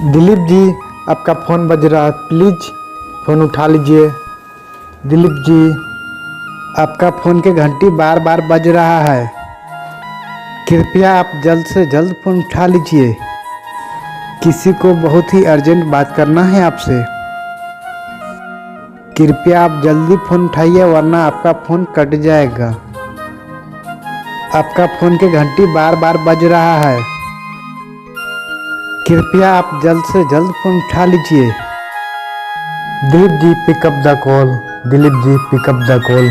दिलीप जी, आपका फ़ोन बज रहा है, प्लीज़ फ़ोन उठा लीजिए। दिलीप जी, आपका फ़ोन की घंटी बार बार बज रहा है, कृपया आप जल्द से जल्द फ़ोन उठा लीजिए। किसी को बहुत ही अर्जेंट बात करना है आपसे। कृपया आप जल्दी फ़ोन उठाइए वरना आपका फ़ोन कट जाएगा। आपका फ़ोन की घंटी बार बार बज रहा है, कृपया आप जल्द से जल्द फ़ोन उठा लीजिए। Dilip ji, pick up the call. Dilip ji, pick up the call.